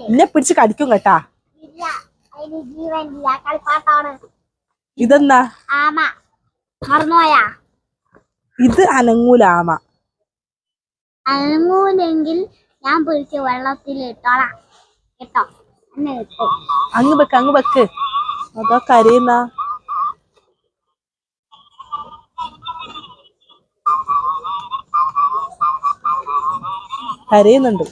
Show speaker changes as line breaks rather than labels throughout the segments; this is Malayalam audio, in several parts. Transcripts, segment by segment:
എന്നെ പിടിച്ച് കടിക്കും കേട്ടാ. ഇതെന്നാ? ഇത് അനങ്ങൂല ആമ.
അനങ്ങൂലെങ്കിൽ ഞാൻ പിടിച്ച് വെള്ളത്തിൽ ഇട്ടോളാം കേട്ടോ.
അങ്ങ് വെക്ക്. അതോ കരയുന്ന കരയുന്നുണ്ട്.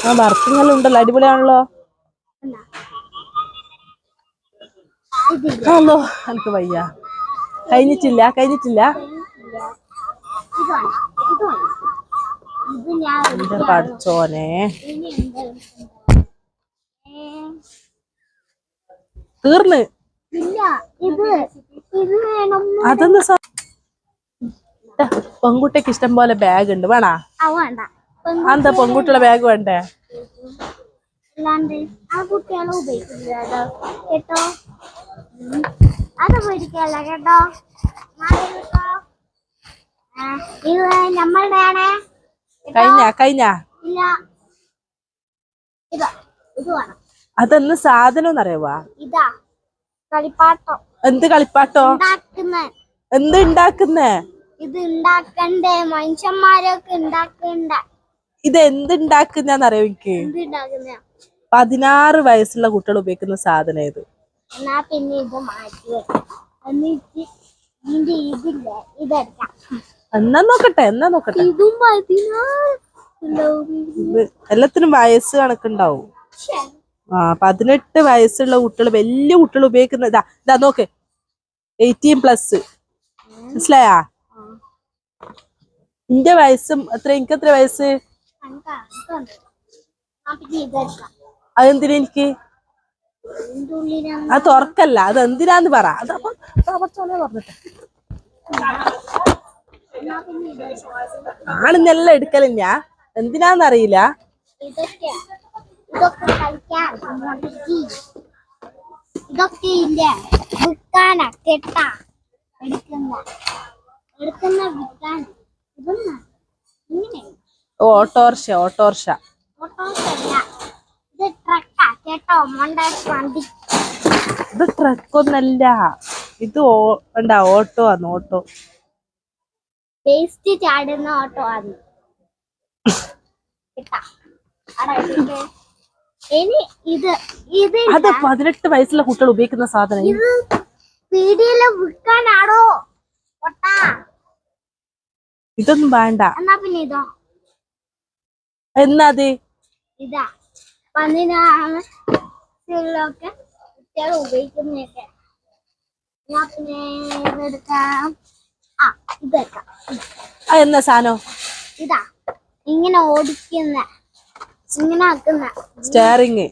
ആ വർക്കിങ്ങെല്ലാം ഉണ്ടല്ലോ, അടിപൊളിയാണല്ലോ. ഹലോ, എനിക്ക് വയ്യ. കഴിഞ്ഞിട്ടില്ല. എന്റെ പഠിച്ചോനെ, തീർന്ന്. അതൊന്ന് പെൺകുട്ടിക്ക് ഇഷ്ടം പോലെ ബാഗ് ഉണ്ട്. വേണ? എന്താ പെൺകുട്ടിയുടെ ബാഗ് വേണ്ടേ?
കേട്ടോ, അത് പേടിക്കല്ല കേട്ടോ. ഇത് നമ്മളുടെയാണേ.
കഴിഞ്ഞ
ഇല്ല, ഇത് വേണം.
അതെന്ന് സാധനം അറിയവാ?
ഇതാ കളിപ്പാട്ടോ.
എന്ത് കളിപ്പാട്ടോ? എന്ത് ഉണ്ടാക്കുന്നേ?
ഇത് ഉണ്ടാക്കണ്ടേ, മനുഷ്യന്മാരൊക്കെ ഉണ്ടാക്കണ്ട.
ഇത് എന്തുണ്ടാക്കുന്നറിയോ? എനിക്ക് 16 വയസ്സുള്ള കുട്ടികൾ ഉപയോഗിക്കുന്ന സാധനം ഇത്.
എന്നാ പിന്നെ ഇത് മാറ്റി എന്നിട്ട് ഇതില്ലേ ഇതെടുക്കാം.
എന്നാ നോക്കട്ടെ. എല്ലാത്തിനും വയസ്സ് കണക്കുണ്ടാവും. 18 വയസ്സുള്ള കുട്ടികൾ, വലിയ കുട്ടികൾ ഉപയോഗിക്കുന്ന ഇതാ നോക്ക്. 18+. മനസ്സിലായാ? എന്റെ വയസ്സും എത്ര? എനിക്ക് എത്ര വയസ്സ്? അതെന്തിനാ എനിക്ക്? അത് തുറക്കല്ല, അത് എന്തിനാന്ന് പറ. അതപ്പൊ പറഞ്ഞിട്ട് ആണെന്നെല്ലാം എടുക്കലില്ല. എന്തിനാന്നറിയില്ല.
ഇതൊക്കെ ഇല്ല വിൽക്കാനാ കേട്ടാ. എടുക്കുന്ന വിൽക്കാൻ.
ഓട്ടോറിക്ഷ.
ഇത് ട്രക്കാ കേട്ടോ. വണ്ടി.
ഇത് ട്രക്കൊന്നല്ല, ഇത് ഓട്ടോ ആണ്. ഓട്ടോ
വേസ്റ്റ് ചാടുന്ന ഓട്ടോ ആണ് കേട്ടാ. ഇനി ഇത്
18 വയസ്സുള്ള കുട്ടികൾ ഉപയോഗിക്കുന്ന സാധനം.
ഇത് പീടികയില് വിൽക്കാനാണോ?
ഇതൊന്നും വേണ്ട.
എന്നാ പിന്നെ ഇതോ?
എന്നാത്?
ഇതാ 16 കുട്ടികൾ ഉപയോഗിക്കുന്നൊക്കെ. എന്നാ പിന്നെ ഇതെടുക്കാം. ഇതെടുക്കാം.
എന്നാ സാധനം?
ഇതാ ഇങ്ങനെ ഓടിക്കുന്ന, ഇങ്ങനെ ആക്കുന്ന
സ്റ്റിയറിങ്.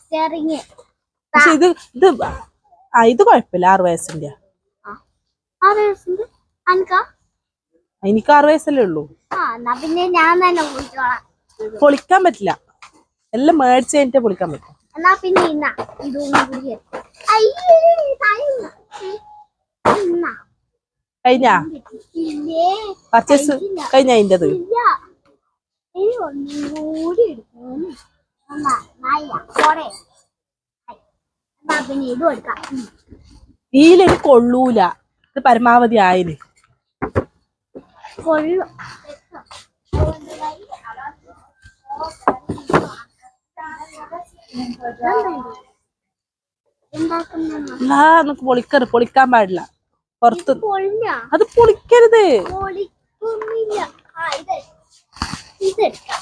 സ്റ്റിയറിങ്.
പക്ഷെ ഇത് കുഴപ്പമില്ല. 6 വയസ്സിന്റെ.
6 വയസ്സിന്റെ
എനിക്ക് 6 വയസ്സല്ലേ ഉള്ളൂ.
എന്നാ പിന്നെ ഞാൻ തന്നെ
പൊളിക്കാൻ പറ്റില്ല. എല്ലാം മേടിച്ച് കഴിഞ്ഞിട്ട് പൊളിക്കാൻ പറ്റും.
എന്നാ പിന്നെ
കഴിഞ്ഞ പർച്ചേസ് കഴിഞ്ഞ അതിൻ്റെത്. ഈലൊരു കൊള്ളൂല. ഇത് പരമാവധി ആയിന്. നമുക്ക് പൊളിക്കാൻ പാടില്ല. പുറത്ത് അത് പൊളിക്കരുത്.
ഇതെടുക്കാം.